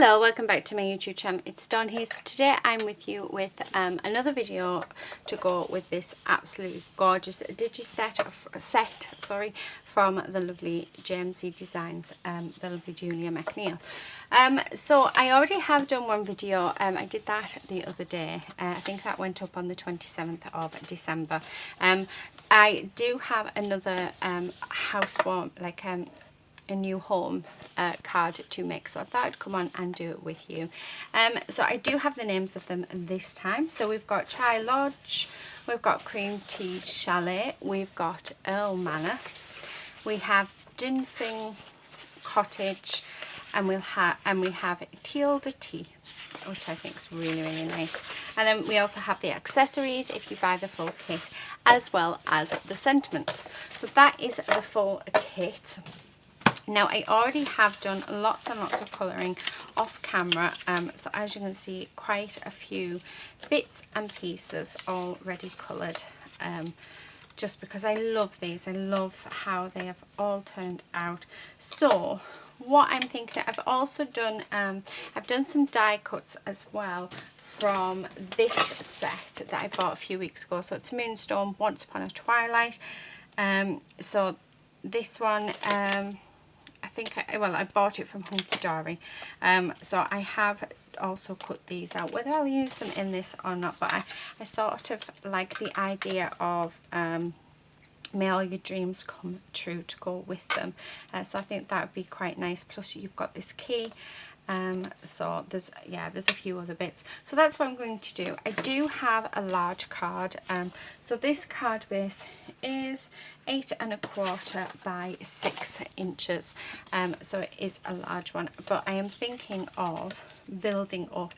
Hello, welcome back to my YouTube channel. It's Dawn here. So today I'm with you with another video to go with this absolutely gorgeous digi set from the lovely JMC Designs, the lovely Julia McNeil. So I already have done one video. I did that the other day. I think that went up on the 27th of December. I do have another housewarm, like a new home card to make, so I thought I'd come on and do it with you. So I do have the names of them this time. So we've got Chai Lodge, we've got Cream Tea Chalet, we've got Earl Manor, we have Ginseng Cottage, and we have Tilda Tea, which I think is really nice. And then we also have the accessories if you buy the full kit, as well as the sentiments. So that is the full kit. Now I already have done lots and lots of colouring off camera, so as you can see, quite a few bits and pieces already coloured, just because I love these. I love how they have all turned out. So what I'm thinking, I've also done, I've done some die cuts as well from this set that I bought a few weeks ago. So it's Moonstone Once Upon a Twilight. So this one, I think I bought it from Hunky Dory, so I have also cut these out, whether I'll use them in this or not, but I sort of like the idea of may all your dreams come true to go with them, so I think that would be quite nice. Plus you've got this key, so there's a few other bits. So that's what I'm going to do. I do have a large card, so this card base is 8 1/4 by 6 inches, so it is a large one, but I am thinking of building up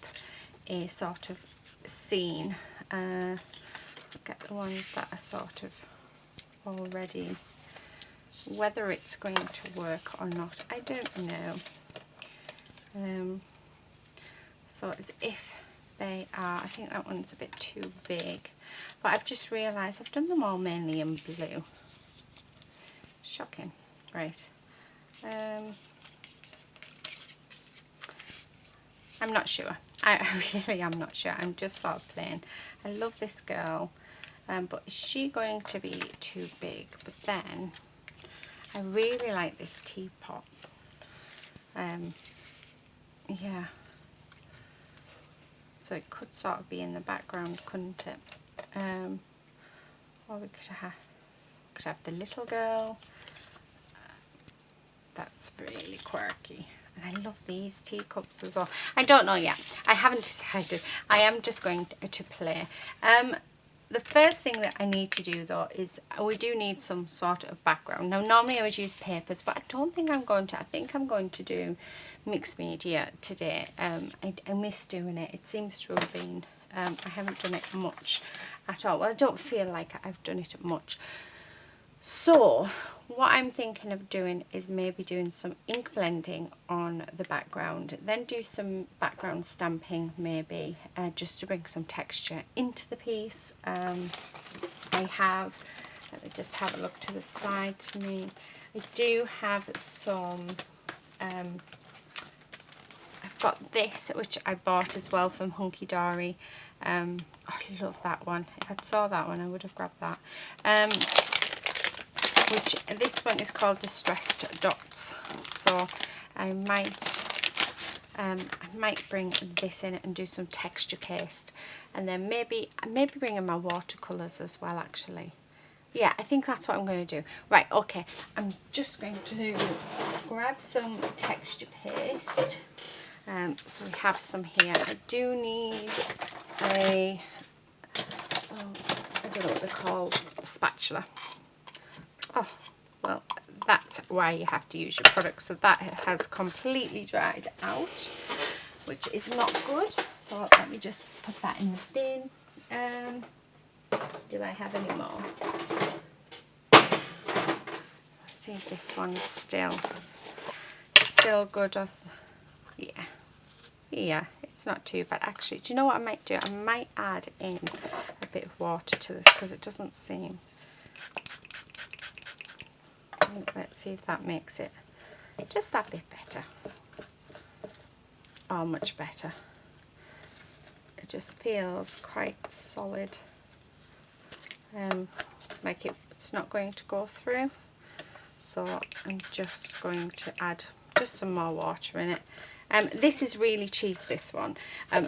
a sort of scene. Get the ones that are sort of already, whether it's going to work or not, I don't know. So as if they are, I think that one's a bit too big, but I've just realised I've done them all mainly in blue. Shocking. Right. I'm not sure. I really am not sure. I'm just sort of playing. I love this girl, but is she going to be too big? But then I really like this teapot. Yeah. So it could sort of be in the background, couldn't it? Or we could have the little girl. That's really quirky. And I love these teacups as well. I don't know yet. I haven't decided. I am just going to play. The first thing that I need to do though is we do need some sort of background. Now normally I would use papers, but I don't think I'm going to. I think I'm going to do mixed media today. I miss doing it. It seems to have been, I haven't done it much at all. Well, I don't feel like I've done it much. So what I'm thinking of doing is maybe doing some ink blending on the background, then do some background stamping maybe, just to bring some texture into the piece. I have, let me just have a look to the side to me. I do have some, I've got this, which I bought as well from Hunky Dory. I love that one. If I saw that one I would have grabbed that. Which this one is called Distressed Dots, so I might bring this in and do some texture paste, and then maybe bring in my watercolours as well. Actually, yeah, I think that's what I'm going to do. Right, okay, I'm just going to grab some texture paste. So we have some here. I do need a, I don't know what they're called, spatula. Oh, well, that's why you have to use your product. So that has completely dried out, which is not good. So let me just put that in the bin. Do I have any more? Let's see if this one's still good. Yeah, it's not too bad. Actually, do you know what I might do? I might add in a bit of water to this because it doesn't seem... Let's see if that makes it just that bit better. Oh, much better. It just feels quite solid. Like it's not going to go through. So I'm just going to add just some more water in it. This is really cheap, this one.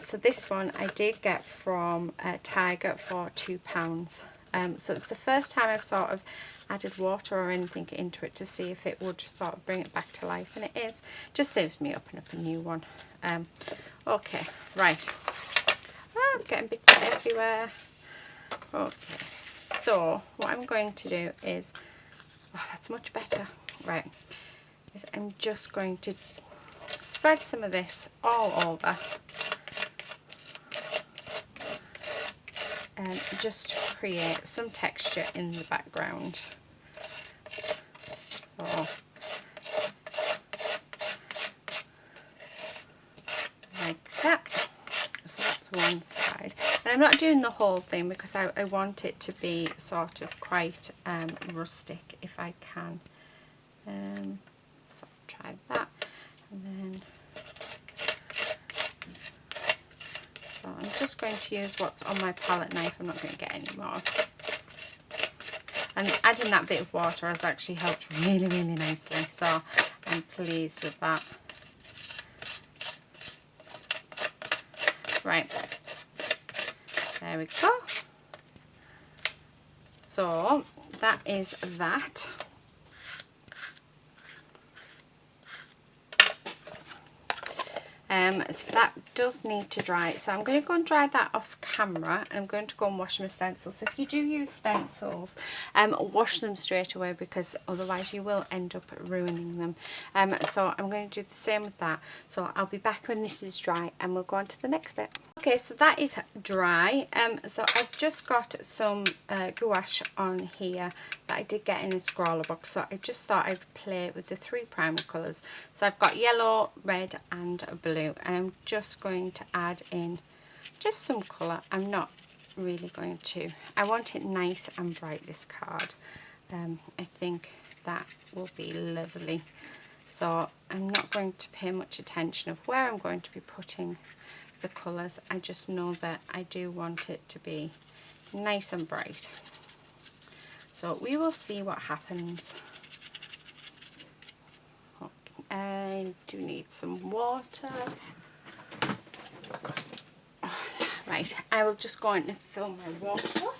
So this one I did get from Tiger for £2. So it's the first time I've sort of added water or anything into it to see if it would sort of bring it back to life, and it is. Just saves me opening up a new one. Okay, right. I'm getting bits everywhere. Okay, so what I'm going to do is, oh, that's much better. Right, is I'm just going to spread some of this all over, just to create some texture in the background. So like that. So that's one side, and I'm not doing the whole thing because I want it to be sort of quite rustic if I can. So try that, and then so I'm just going to use what's on my palette knife. I'm not going to get any more. And adding that bit of water has actually helped really, really nicely, so I'm pleased with that. Right, there we go. So that is that. So that does need to dry, so I'm going to go and dry that off camera, and I'm going to go and wash my stencils. So if you do use stencils, wash them straight away, because otherwise you will end up ruining them. So I'm going to do the same with that. So I'll be back when this is dry and we'll go on to the next bit. Okay, so that is dry. So I've just got some gouache on here that I did get in a scrawler box, so I just thought I'd play with the 3 primary colours. So I've got yellow, red and blue, and I'm just going to add in just some colour. I'm not really going to, I want it nice and bright, this card. I think that will be lovely. So I'm not going to pay much attention of where I'm going to be putting the colours. I just know that I do want it to be nice and bright. So we will see what happens. I do need some water. Right, I will just go and fill my water up.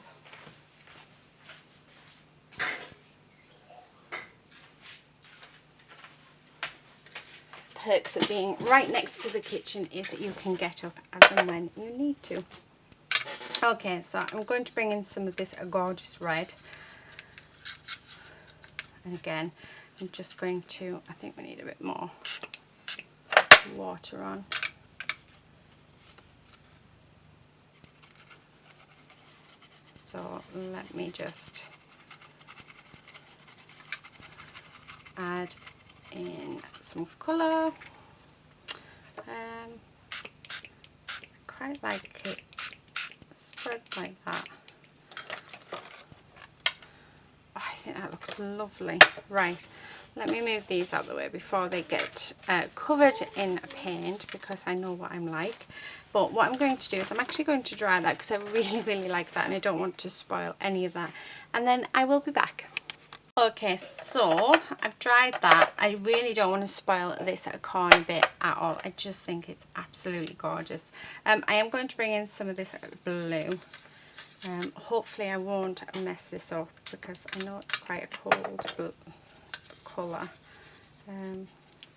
Perks of being right next to the kitchen is that you can get up as and when you need to. Okay, so I'm going to bring in some of this gorgeous red. And again, I'm just going to, I think we need a bit more water on. So let me just add in some colour. Quite like it spread like that. Oh, I think that looks lovely. Right, let me move these out of the way before they get covered in paint, because I know what I'm like. But what I'm going to do is I'm actually going to dry that, because I really, really like that and I don't want to spoil any of that. And then I will be back. Okay, so I've dried that. I really don't want to spoil this corny bit at all. I just think it's absolutely gorgeous. I am going to bring in some of this blue. Hopefully I won't mess this up, because I know it's quite a cold colour.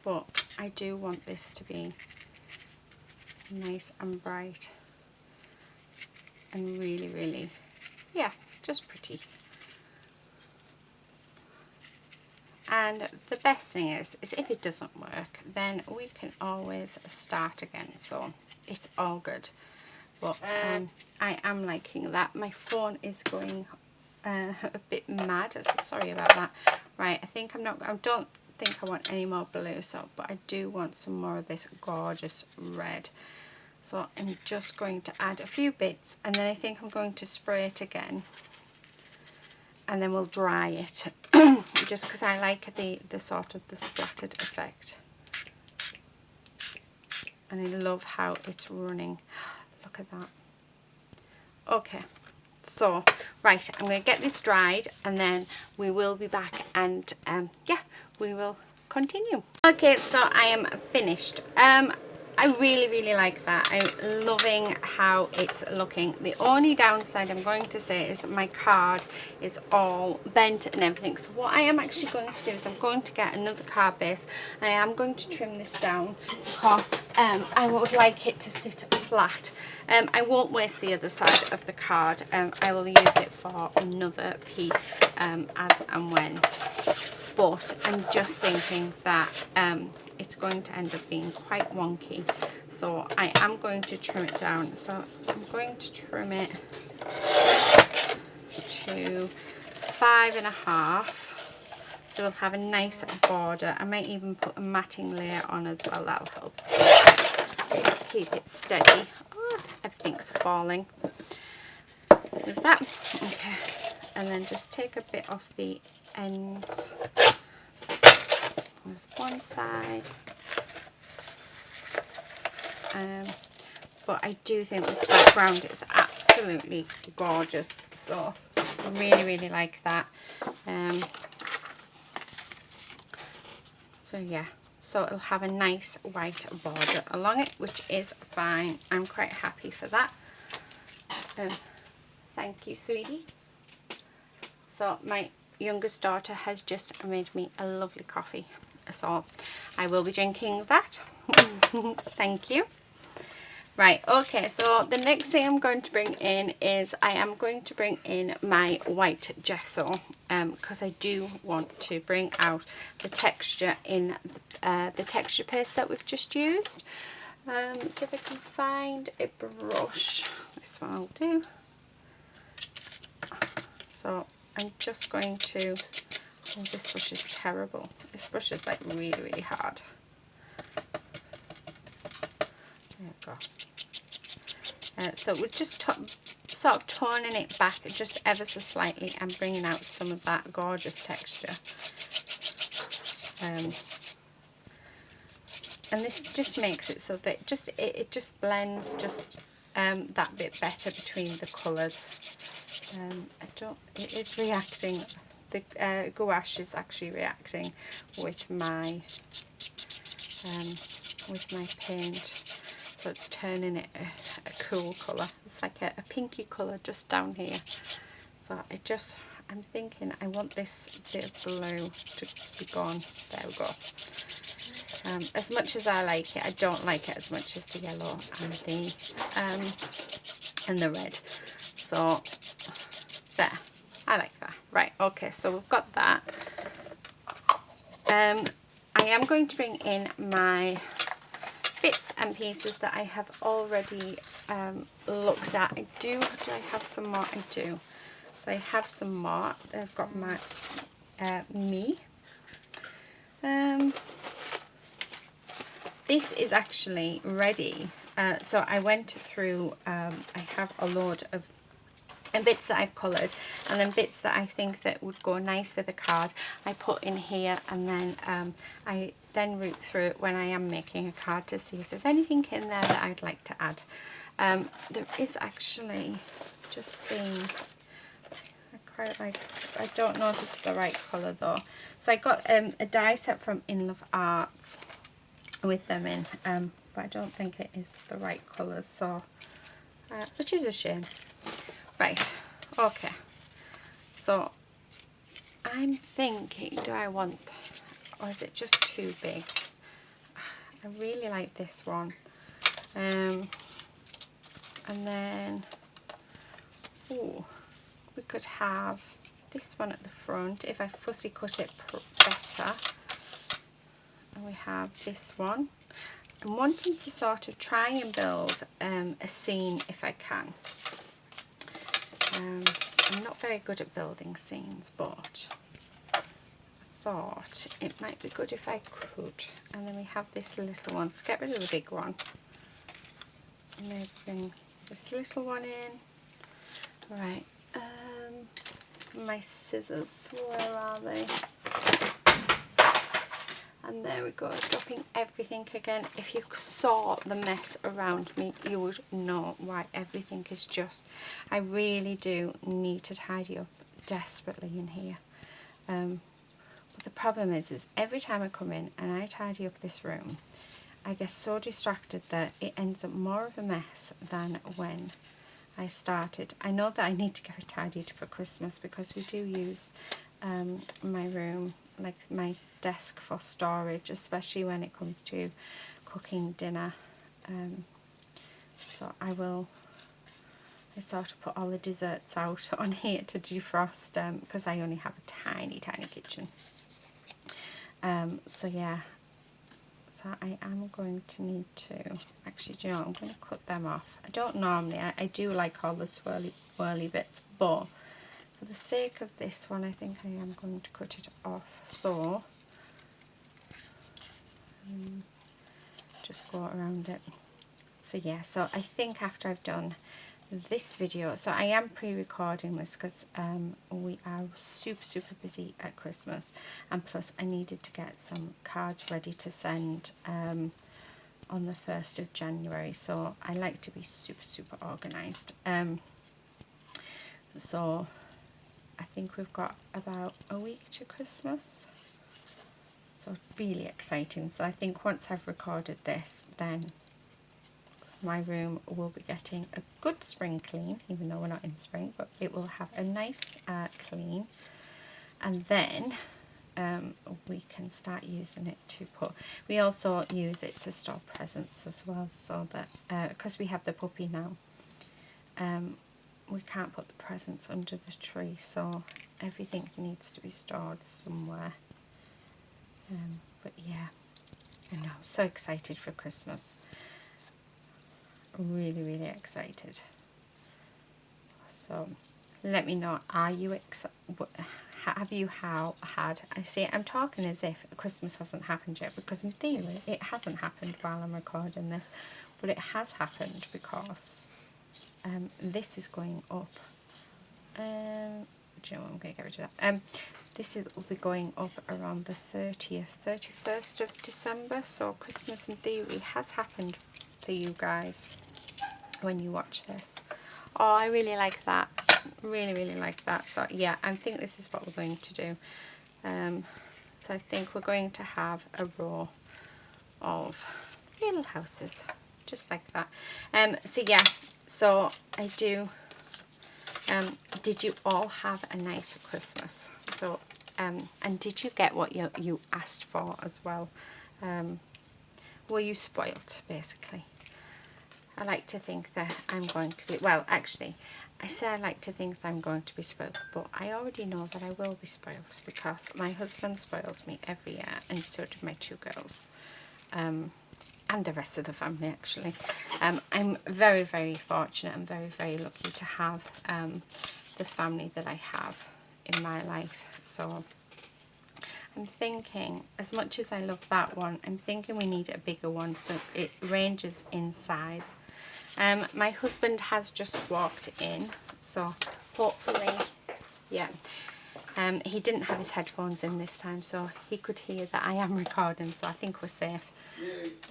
But I do want this to be nice and bright and really, really, yeah, just pretty. And the best thing is if it doesn't work, then we can always start again, so it's all good. But I am liking that. My phone is going a bit mad, so sorry about that. Right, I don't think I want any more blue, so but I do want some more of this gorgeous red. So I'm just going to add a few bits, and then I think I'm going to spray it again, and then we'll dry it. Just because I like the sort of the splattered effect. and I love how it's running. Look at that. Okay, so right, I'm going to get this dried and then we will be back and yeah, we will continue. Okay, so I am finished. I really like that. I'm loving how it's looking. The only downside I'm going to say is my card is all bent and everything. So what I am actually going to do is I'm going to get another card base and I am going to trim this down because I would like it to sit flat. I won't waste the other side of the card. I will use it for another piece as and when. But I'm just thinking that it's going to end up being quite wonky, so I am going to trim it down. So I'm going to trim it to 5.5, so we'll have a nice border. I might even put a matting layer on as well. That'll help keep it steady. Oh, everything's falling with that. Okay, and then just take a bit off the ends. There's one side, but I do think this background is absolutely gorgeous, so I really like that. So yeah, so it'll have a nice white border along it, which is fine. I'm quite happy for that. Thank you, sweetie. So my youngest daughter has just made me a lovely coffee, so I will be drinking that. Thank you. Right, okay, so the next thing I'm going to bring in is I am going to bring in my white gesso, because I do want to bring out the texture in the texture paste that we've just used. See if I can find a brush. This one will do. So I'm just going to, oh, this brush is terrible. This brush is like really hard. There we go. So we're just sort of toning it back just ever so slightly and bringing out some of that gorgeous texture. And this just makes it so that it just blends just that bit better between the colours. It is reacting, the gouache is actually reacting with my paint, so it's turning it a cool colour. It's like a pinky colour just down here. So I'm thinking I want this bit of blue to be gone. There we go. As much as I like it, I don't like it as much as the yellow and the red. So there, I like that. Right, okay, so we've got that. I am going to bring in my bits and pieces that I have already looked at. Do I have some more? I do. So I have some more. I've got my this is actually ready. So I went through, I have a load of bits that I've coloured, and then bits that I think that would go nice with a card I put in here, and then I then root through it when I am making a card to see if there's anything in there that I'd like to add. There is actually, just seeing, I don't know if it's the right colour though. So I got a die set from In Love Arts with them in, but I don't think it is the right colours, so which is a shame. Right, okay, so I'm thinking, do I want, or is it just too big? I really like this one. And then, ooh, we could have this one at the front if I fussy cut it better. And we have this one. I'm wanting to sort of try and build a scene if I can. I'm not very good at building scenes, but I thought it might be good if I could. And then we have this little one, so get rid of the big one. And then bring this little one in. Right, my scissors, where are they? And there we go, dropping everything again. If you saw the mess around me, you would know why everything is just... I really do need to tidy up desperately in here. But the problem is every time I come in and I tidy up this room, I get so distracted that it ends up more of a mess than when I started. I know that I need to get it tidied for Christmas because we do use my room, like my desk, for storage, especially when it comes to cooking dinner. So I sort of put all the desserts out on here to defrost because I only have a tiny kitchen. So yeah, so I am going to need to, actually, do you know, I'm going to cut them off. I don't normally, I do like all the swirly bits, but for the sake of this one, I think I am going to cut it off. So just go around it. So yeah, so I think after I've done this video, so I am pre-recording this because we are super busy at Christmas, and plus I needed to get some cards ready to send on the 1st of January, so I like to be super organised. So I think we've got about a week to Christmas, so really exciting. So I think once I've recorded this, then my room will be getting a good spring clean, even though we're not in spring, but it will have a nice clean, and then we can start using it to put, we also use it to store presents as well, so that because we have the puppy now, we can't put the presents under the tree, so everything needs to be stored somewhere. But yeah, I know, I'm so excited for Christmas. Really excited. So let me know, are you have you had, I say I'm talking as if Christmas hasn't happened yet, because in theory it hasn't happened while I'm recording this, but it has happened because this is going up. Do you know what, I'm going to get rid of that. This will be going up around the 31st of December, so Christmas in theory has happened for you guys when you watch this. Oh, I really like that. Really like that. So yeah, I think this is what we're going to do. So I think we're going to have a row of little houses, just like that. So yeah, so I do. Did you all have a nice Christmas? So and did you get what you asked for as well? Were you spoilt, basically? I like to think that I'm going to be, well, actually, I say I like to think that I'm going to be spoiled, but I already know that I will be spoiled because my husband spoils me every year, and so do my 2 girls, and the rest of the family, actually. I'm very fortunate and very lucky to have the family that I have in my life. So I'm thinking, as much as I love that one, I'm thinking we need a bigger one so it ranges in size. My husband has just walked in, so hopefully, yeah, he didn't have his headphones in this time, so he could hear that I am recording, so I think we're safe.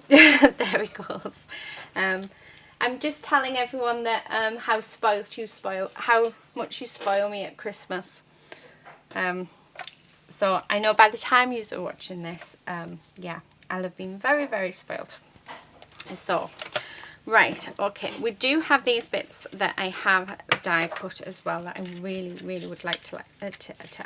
There he goes. I'm just telling everyone that how much you spoil me at Christmas. So I know by the time you are watching this, yeah, I'll have been very spoiled. So, right, okay, we do have these bits that I have die cut as well that I really would like to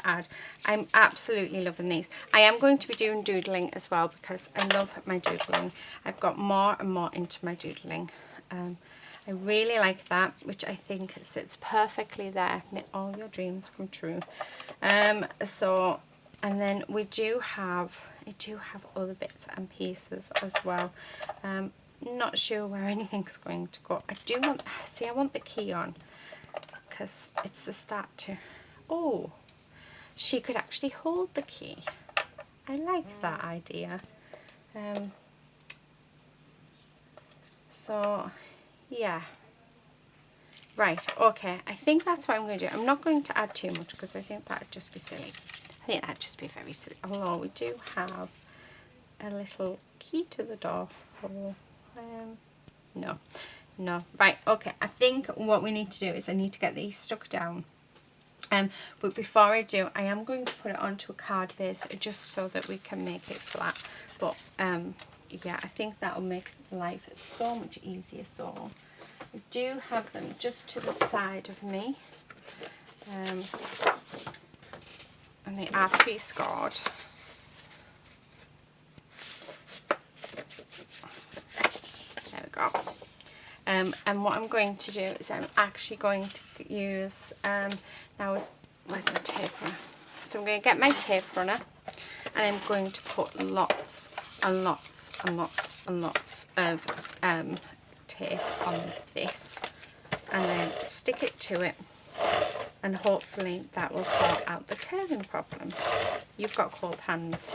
add. I'm absolutely loving these. I am going to be doing doodling as well because I love my doodling. I've got more and more into my doodling. I really like that, which I think sits perfectly there. May all your dreams come true. So, and then I do have other bits and pieces as well. Not sure where anything's going to go. I want the key on because it's the start to, oh, she could actually hold the key. I like that idea. So yeah, right, okay, I think that's what I'm going to do. I'm not going to add too much because I think that would just be silly. I think that'd just be very silly, although we do have a little key to the door. No. Right, okay. I think what we need to do is I need to get these stuck down. But before I do, I am going to put it onto a card base just so that we can make it flat. But yeah, I think that will make life so much easier. So I do have them just to the side of me. And they are pre-scored. There we go. And what I'm going to do is I'm actually going to use, now where's my tape runner? So I'm going to get my tape runner and I'm going to put lots and lots and lots and lots of tape on this and then stick it to it, and hopefully that will sort out the curving problem. You've got cold hands.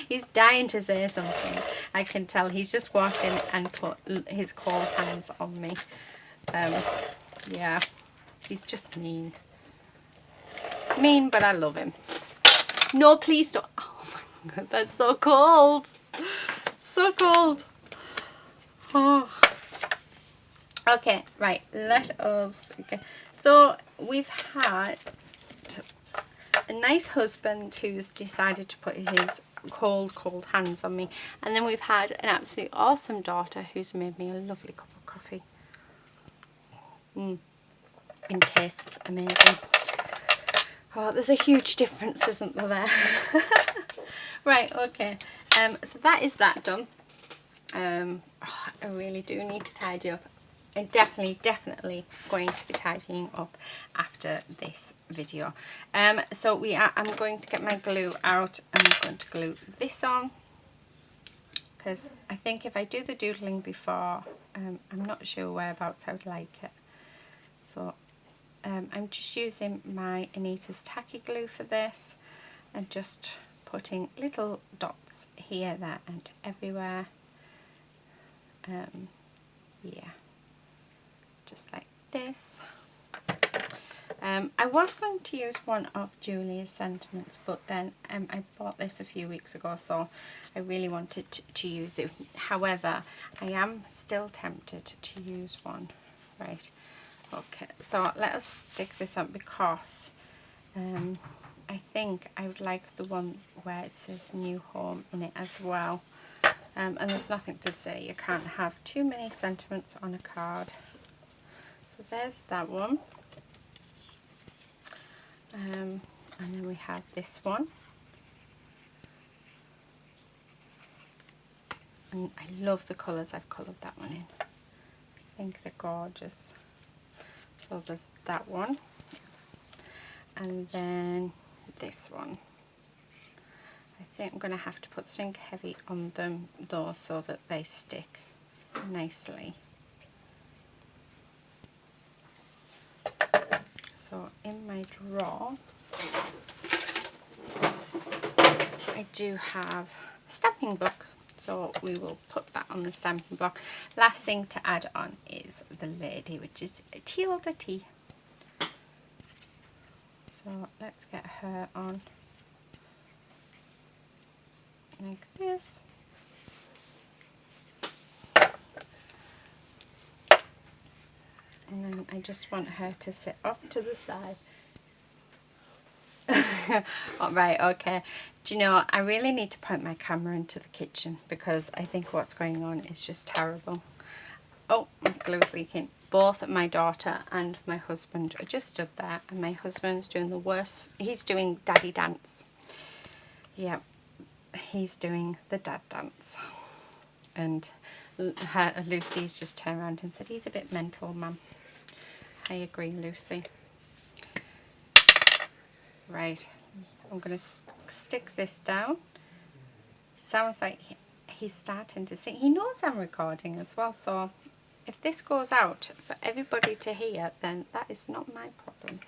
He's dying to say something. I can tell he's just walked in and put his cold hands on me. Yeah, he's just mean. Mean, but I love him. No, please don't. Oh my God, that's so cold. So cold. Oh. Okay, right, let us go. So we've had a nice husband who's decided to put his cold hands on me, and then we've had an absolutely awesome daughter who's made me a lovely cup of coffee. And tastes amazing. Oh, there's a huge difference, isn't there? Right, okay. So that is that done. I really do need to tidy up. I'm definitely going to be tidying up after this video. So I'm going to get my glue out and I'm going to glue this on, because I think if I do the doodling before, I'm not sure whereabouts I would like it. So I'm just using my Anita's tacky glue for this and just putting little dots here, there and everywhere. Yeah, just like this. I was going to use one of Julia's sentiments, but then I bought this a few weeks ago, so I really wanted to use it. However, I am still tempted to use one. Right, okay, so let us stick this up, because I think I would like the one where it says New Home in it as well. And there's nothing to say you can't have too many sentiments on a card. So there's that one. And then we have this one. And I love the colours I've coloured that one in. I think they're gorgeous. So there's that one. And then this one. I think I'm going to have to put something heavy on them though, so that they stick nicely. So in my drawer I do have a stamping block, so we will put that on the stamping block. Last thing to add on is the lady, which is Tilda T. So let's get her on like this. And then I just want her to sit off to the side. Oh, right, okay. Do you know, I really need to point my camera into the kitchen, because I think what's going on is just terrible. Oh, my glue's leaking. Both my daughter and my husband are just stood there, and my husband's doing the worst. He's doing daddy dance. Yeah, he's doing the dad dance. And Lucy's just turned around and said, he's a bit mental, Mum. I agree, Lucy. Right, I'm going to stick this down. Sounds like he's starting to sing. He knows I'm recording as well, so if this goes out for everybody to hear, then that is not my problem.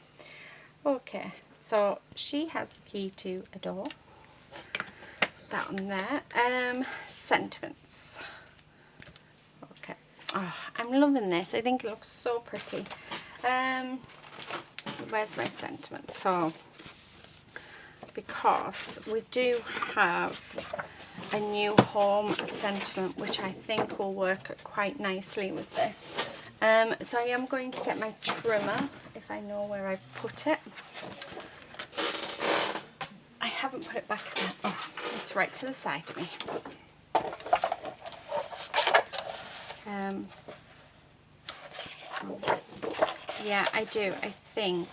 Okay, so she has the key to a door. Put that on there. Sentiments. Okay. Oh, I'm loving this. I think it looks so pretty. Where's my sentiment? So because we do have a new home sentiment which I think will work quite nicely with this. So I am going to get my trimmer, if I know where I put it. I haven't put it back there. Oh, it's right to the side of me. Yeah, I do. I think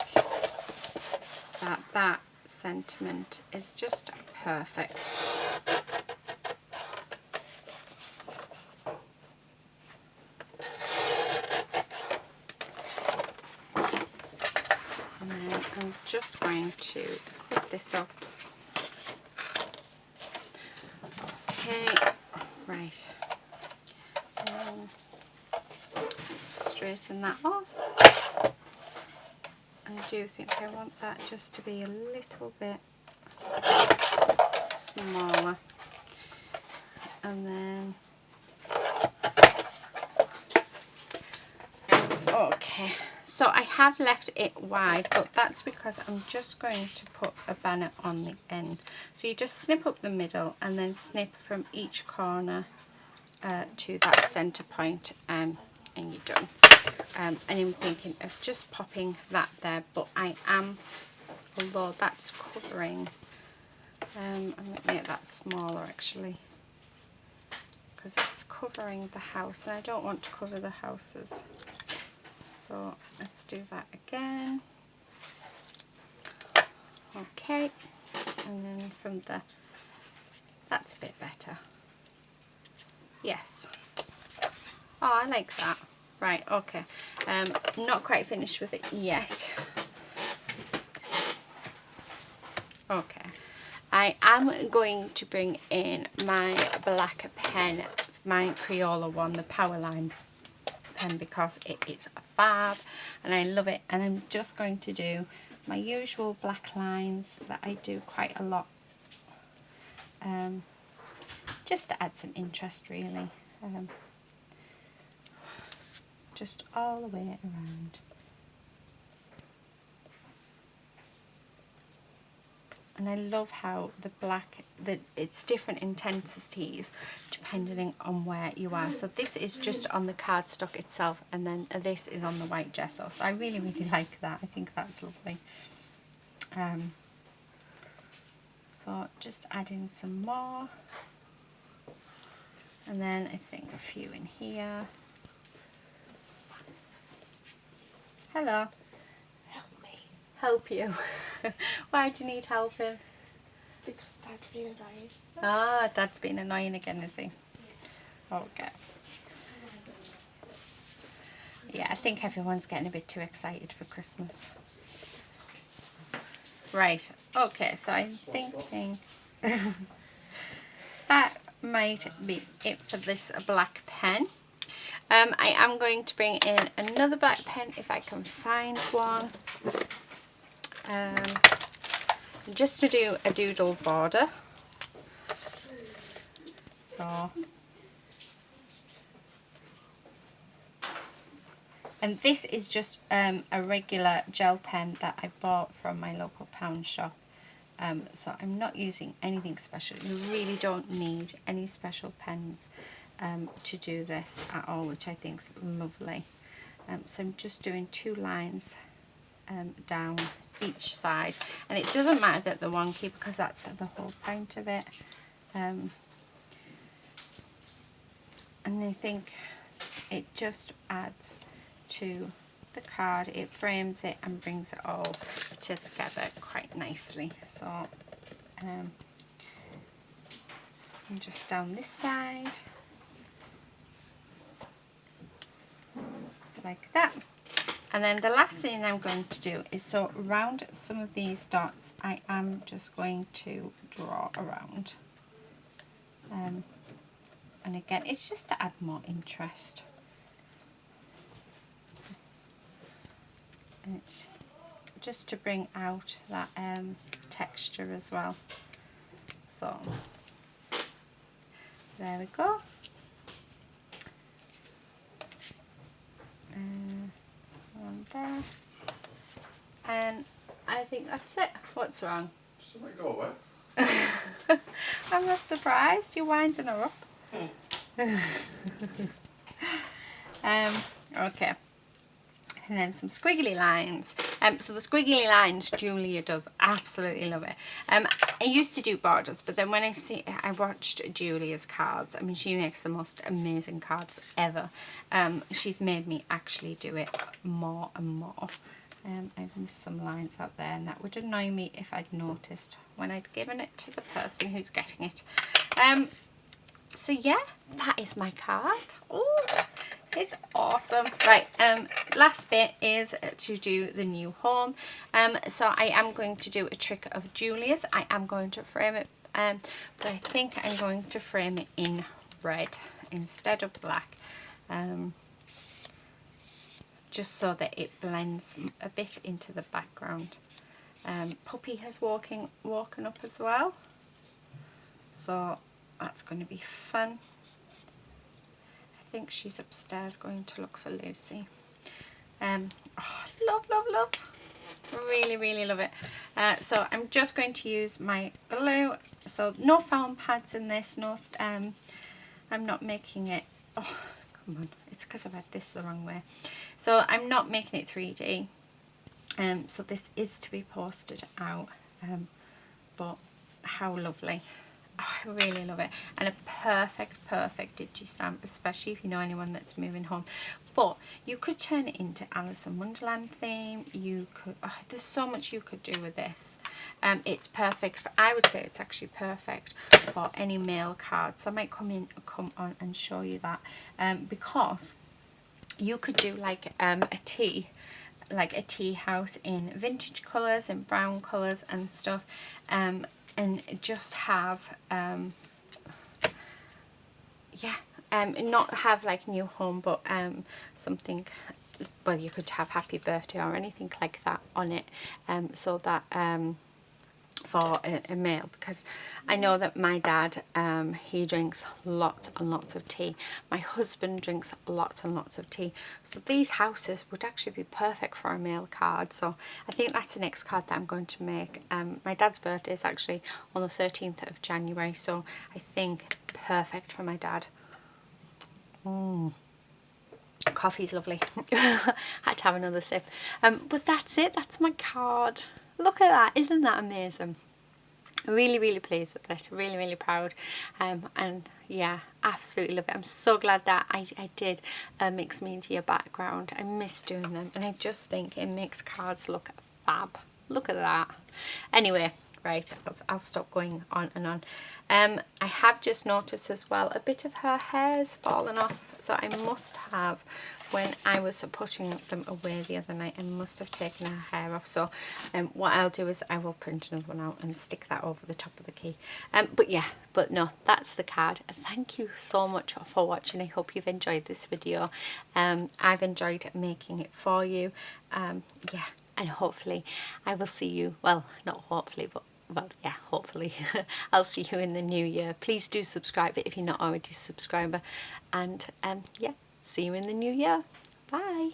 that sentiment is just perfect. And then I'm just going to put this up. Okay, right. Straighten that off. I do think I want that just to be a little bit smaller. And then, okay, so I have left it wide, but that's because I'm just going to put a banner on the end. So you just snip up the middle and then snip from each corner to that center point, and you're done. And I'm thinking of just popping that there, but I am, although that's covering, I'm going to make that smaller actually, because it's covering the house and I don't want to cover the houses. So let's do that again. Okay, and then from the, that's a bit better. Yes. Oh, I like that. Right, okay. Not quite finished with it yet. Okay. I am going to bring in my black pen, my Crayola one, the Powerlines pen, because it is fab and I love it. And I'm just going to do my usual black lines that I do quite a lot, just to add some interest really. Just all the way around. And I love how the black, it's different intensities depending on where you are. So this is just on the cardstock itself, and then this is on the white gesso. So I really, really like that. I think that's lovely. So just add in some more. And then I think a few in here. Hello. Help me. Help you? Why do you need help in? Because Dad's been annoying. Ah, Dad's been annoying again, is he? Okay. Yeah, I think everyone's getting a bit too excited for Christmas. Right, okay, so I'm thinking that might be it for this black pen. I am going to bring in another black pen if I can find one, just to do a doodle border. So, and this is just a regular gel pen that I bought from my local pound shop. So I'm not using anything special. You really don't need any special pens to do this at all, which I think is lovely. So I'm just doing 2 lines down each side, and it doesn't matter that they're wonky because that's the whole point of it. And I think it just adds to the card, it frames it and brings it all together quite nicely. So and just down this side like that. And then the last thing I'm going to do is, so around some of these dots I am just going to draw around, and again it's just to add more interest. And it's just to bring out that texture as well. So there we go. One there. And I think that's it. What's wrong? Somebody go away. I'm not surprised. You're winding her up. Okay. And then some squiggly lines. So the squiggly lines, Julia does absolutely love it. I used to do borders, but then when I watched Julia's cards, I mean, she makes the most amazing cards ever. She's made me actually do it more and more. I've missed some lines out there, and that would annoy me if I'd noticed when I'd given it to the person who's getting it. So yeah, that is my card. Oh, it's awesome. Right, last bit is to do the new home. So I am going to do a trick of Julia's. I am going to frame it, but I think I'm going to frame it in red instead of black. Just so that it blends a bit into the background. Puppy has woken up as well, so that's going to be fun. I think she's upstairs going to look for Lucy. Oh, love, love, love. Really, really love it. So I'm just going to use my glue. So no foam pads in this. No, I'm not making it. Oh, come on. It's because I've had this the wrong way. So I'm not making it 3D. So this is to be posted out. But how lovely. Oh, I really love it. And a perfect digi stamp, especially if you know anyone that's moving home. But you could turn it into Alice in Wonderland theme. You could, there's so much you could do with this. It's perfect for, I would say it's actually perfect for any mail cards. So I might come on and show you that. Because you could do like a tea house in vintage colours and brown colours and stuff. And just have not have like new home, but something, well, you could have happy birthday or anything like that on it, so that for a meal, because I know that my dad, he drinks lots and lots of tea. My husband drinks lots and lots of tea, so these houses would actually be perfect for a mail card. So I think that's the next card that I'm going to make. My dad's birthday is actually on the 13th of January, so I think perfect for my dad. Coffee's lovely. Had to have another sip. But that's it, that's my card. Look at that, isn't that amazing? Really, really pleased with it, really, really proud, and yeah, absolutely love it. I'm so glad that I did a mixed media background. I miss doing them, and I just think it makes cards look fab. Look at that. Anyway, right, I'll stop going on and on. I have just noticed as well a bit of her hair's fallen off, so I must have, when I was putting them away the other night, I must have taken her hair off. So what I'll do is I will print another one out and stick that over the top of the key. But yeah, but no, that's the card. Thank you so much for watching. I hope you've enjoyed this video. I've enjoyed making it for you. Yeah, and hopefully I will see you, well, not hopefully, but well, yeah, hopefully I'll see you in the new year. Please do subscribe if you're not already a subscriber, and yeah, see you in the new year. Bye.